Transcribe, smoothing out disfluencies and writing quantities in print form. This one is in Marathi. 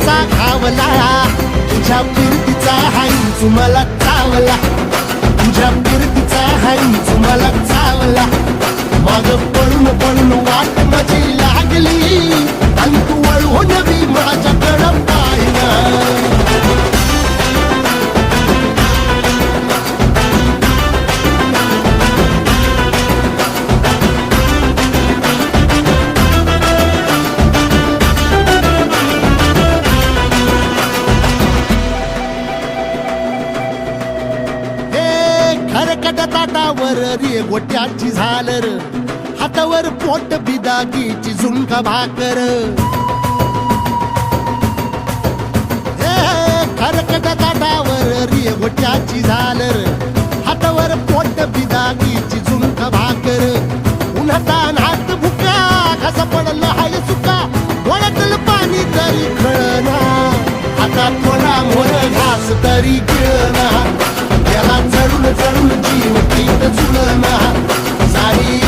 कसा खावला तुझ्या फिरतीचा हाईच मला चावला तुझ्या फिरतीचा हाईच मला चावला माग पळून पळून वाट माझी लागली आणि तू वळून बी माझ्याकडं पाहिना खरकट ताटावर रे गोट्याची झालर हातावर पोट बिदागीची झुणका भाकर खरकट ताटावर रे गोट्याची झालर हातावर पोट बिदागीची झुणका भाकर उन्हातान हात भुका कसा पडलं हाय सुका वळतल पाणी तरी कळना आता थोडा मोर घास तरी गिळना याला चढून चढून जीव पीत झुलना सारी